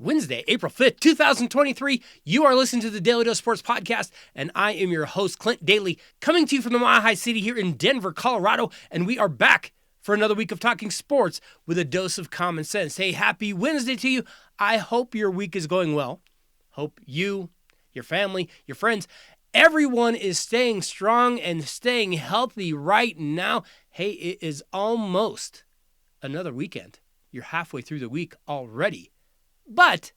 Wednesday, April 5th, 2023. You are listening to the Daly Dose Sports Podcast, and I am your host, Clint Daly, coming to you from the Mile High City here in Denver, Colorado, and we are back for another week of talking sports with a dose of common sense. Hey, happy Wednesday to you. I hope your week is going well. Hope you, your family, your friends, everyone is staying strong and staying healthy right now. Hey, it is almost another weekend. You're halfway through the week already. But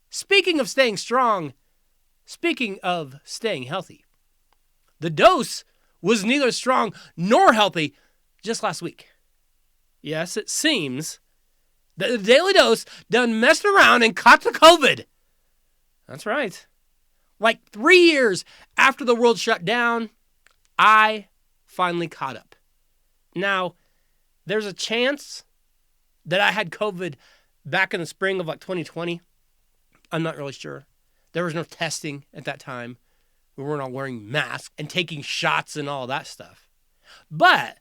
speaking of staying strong, speaking of staying healthy, the dose was neither strong nor healthy just last week. Yes, it seems that the Daly Dose done messed around and caught the COVID. That's right. Like 3 years after the world shut down, I finally caught up. Now, there's a chance that I had COVID back in the spring of 2020. I'm not really sure. There was no testing at that time. We weren't all wearing masks and taking shots and all that stuff. But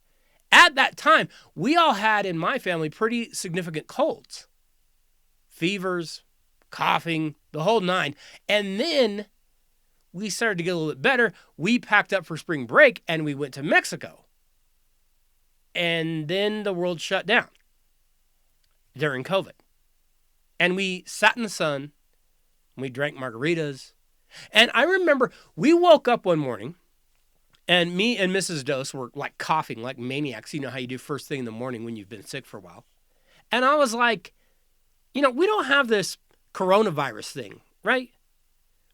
at that time, we all had in my family pretty significant colds. Fevers, coughing, the whole nine. And then we started to get a little bit better. We packed up for spring break and we went to Mexico. And then the world shut down during COVID. And we sat in the sun, and we drank margaritas. And I remember we woke up one morning, and me and Mrs. Dose were like coughing like maniacs. You know how you do first thing in the morning when you've been sick for a while. And I was like, we don't have this coronavirus thing, right?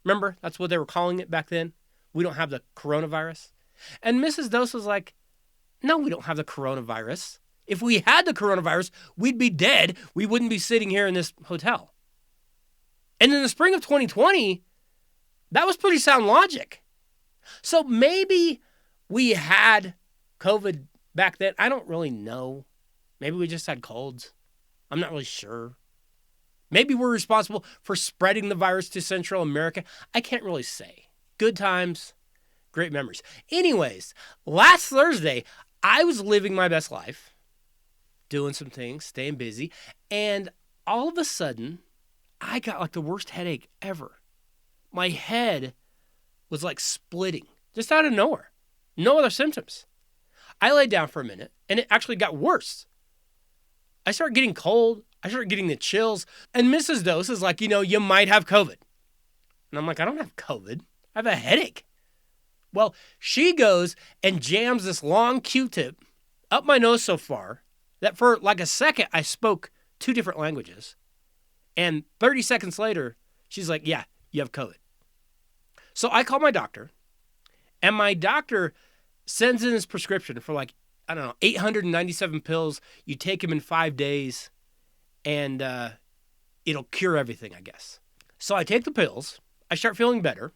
Remember, that's what they were calling it back then. We don't have the coronavirus. And Mrs. Dose was like, no, we don't have the coronavirus. If we had the coronavirus, we'd be dead. We wouldn't be sitting here in this hotel. And in the spring of 2020, that was pretty sound logic. So maybe we had COVID back then. I don't really know. Maybe we just had colds. I'm not really sure. Maybe we're responsible for spreading the virus to Central America. I can't really say. Good times, great memories. Anyways, last Thursday, I was living my best life, doing some things, staying busy, and all of a sudden, I got like the worst headache ever. My head was like splitting, just out of nowhere. No other symptoms. I laid down for a minute, and it actually got worse. I started getting cold. I started getting the chills, and Mrs. Dose is like, you might have COVID. And I'm like, I don't have COVID. I have a headache. Well, she goes and jams this long Q-tip up my nose so far that for like a second, I spoke 2 different languages. And 30 seconds later, she's like, yeah, you have COVID. So I call my doctor, and my doctor sends in his prescription for 897 pills. You take them in 5 days, and it'll cure everything, I guess. So I take the pills. I start feeling better.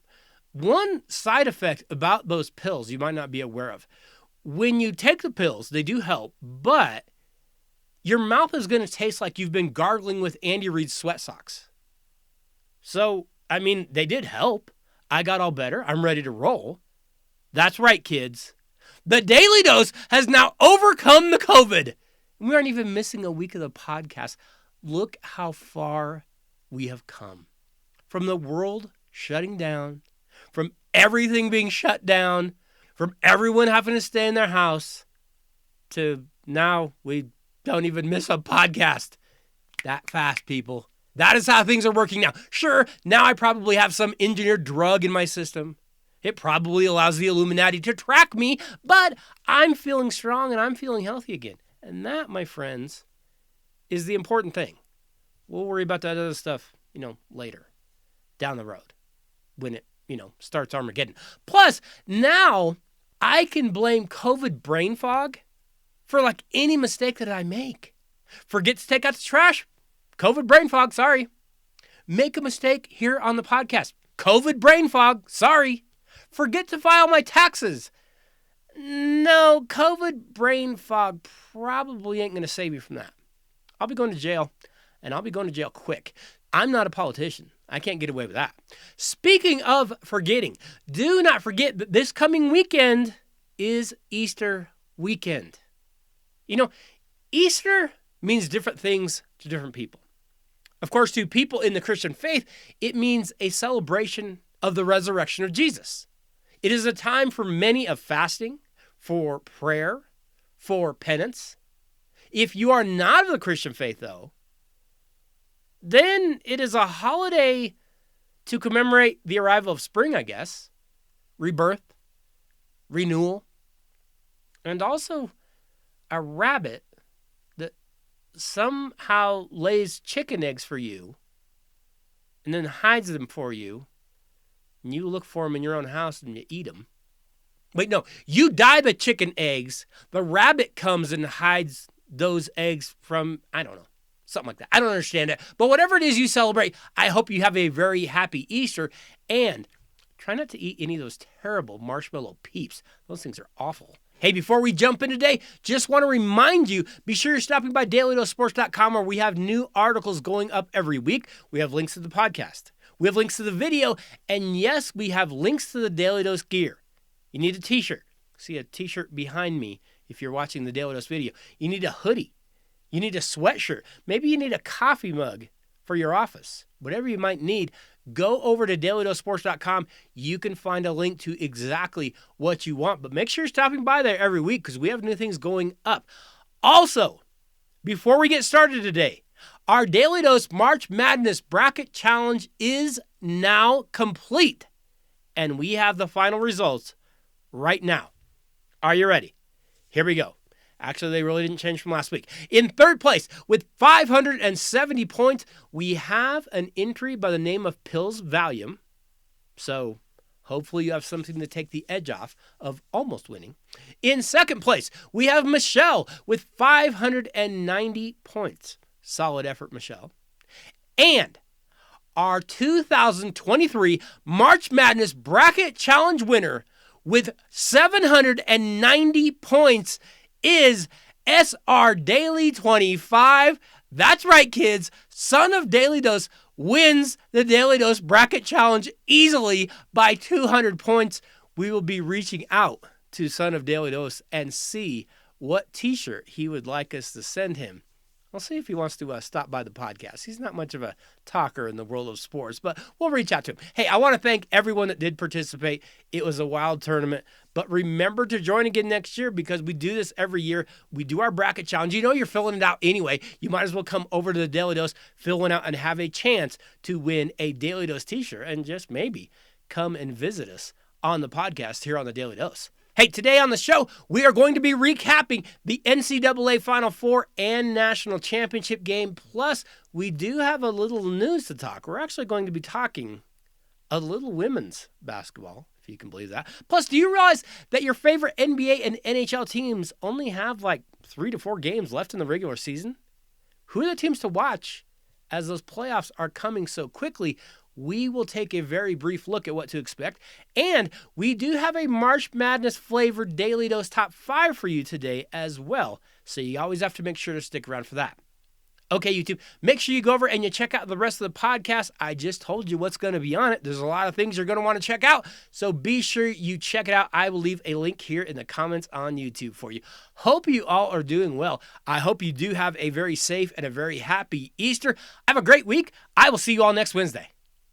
One side effect about those pills you might not be aware of. When you take the pills, they do help, but your mouth is going to taste like you've been gargling with Andy Reid's sweat socks. So, they did help. I got all better. I'm ready to roll. That's right, kids. The Daly Dose has now overcome the COVID. We aren't even missing a week of the podcast. Look how far we have come. From the world shutting down, from everything being shut down, from everyone having to stay in their house, to now we don't even miss a podcast. That fast, people. That is how things are working now. Sure, now I probably have some engineered drug in my system. It probably allows the Illuminati to track me, but I'm feeling strong and I'm feeling healthy again. And that, my friends, is the important thing. We'll worry about that other stuff, later, down the road, when it, starts Armageddon. Plus, now I can blame COVID brain fog for any mistake that I make. Forget to take out the trash. COVID brain fog, sorry. Make a mistake here on the podcast. COVID brain fog, sorry. Forget to file my taxes. No, COVID brain fog probably ain't going to save you from that. I'll be going to jail, and I'll be going to jail quick. I'm not a politician. I can't get away with that. Speaking of forgetting, do not forget that this coming weekend is Easter weekend. Easter means different things to different people. Of course, to people in the Christian faith, it means a celebration of the resurrection of Jesus. It is a time for many of fasting, for prayer, for penance. If you are not of the Christian faith, though, then it is a holiday to commemorate the arrival of spring, I guess, rebirth, renewal, and also a rabbit that somehow lays chicken eggs for you and then hides them for you, and you look for them in your own house and you eat them. Wait, no, you dye the chicken eggs, the rabbit comes and hides those eggs from, I don't know, something like that. I don't understand it. But whatever it is you celebrate, I hope you have a very happy Easter. And try not to eat any of those terrible marshmallow peeps. Those things are awful. Hey, before we jump in today, just want to remind you, be sure you're stopping by DailyDoseSports.com, where we have new articles going up every week. We have links to the podcast. We have links to the video. And yes, we have links to the Daly Dose gear. You need a t-shirt. See a t-shirt behind me if you're watching the Daly Dose video. You need a hoodie. You need a sweatshirt. Maybe you need a coffee mug for your office. Whatever you might need, go over to DailyDoseSports.com. You can find a link to exactly what you want. But make sure you're stopping by there every week because we have new things going up. Also, before we get started today, our Daly Dose March Madness Bracket Challenge is now complete. And we have the final results right now. Are you ready? Here we go. Actually, they really didn't change from last week. In third place, with 570 points, we have an entry by the name of Pills Valium. So hopefully you have something to take the edge off of almost winning. In second place, we have Michelle with 590 points. Solid effort, Michelle. And our 2023 March Madness Bracket Challenge winner with 790 points is SR Daly 25. That's right, kids. Son of Daly Dose wins the Daly Dose Bracket Challenge easily by 200 points. We will be reaching out to Son of Daly Dose and see what t-shirt he would like us to send him. I'll see if he wants to stop by the podcast. He's not much of a talker in the world of sports, but we'll reach out to him. Hey, I want to thank everyone that did participate. It was a wild tournament, but remember to join again next year because we do this every year. We do our bracket challenge. You know you're filling it out anyway. You might as well come over to the Daly Dose, fill one out, and have a chance to win a Daly Dose t-shirt and just maybe come and visit us on the podcast here on the Daly Dose. Hey, today on the show, we are going to be recapping the NCAA Final Four and National Championship game. Plus, we do have a little news to talk. We're actually going to be talking a little women's basketball, if you can believe that. Plus, do you realize that your favorite NBA and NHL teams only have like 3 to 4 games left in the regular season? Who are the teams to watch as those playoffs are coming so quickly? We will take a very brief look at what to expect. And we do have a March Madness flavored Daly Dose Top 5 for you today as well. So you always have to make sure to stick around for that. Okay, YouTube, make sure you go over and you check out the rest of the podcast. I just told you what's going to be on it. There's a lot of things you're going to want to check out. So be sure you check it out. I will leave a link here in the comments on YouTube for you. Hope you all are doing well. I hope you do have a very safe and a very happy Easter. Have a great week. I will see you all next Wednesday.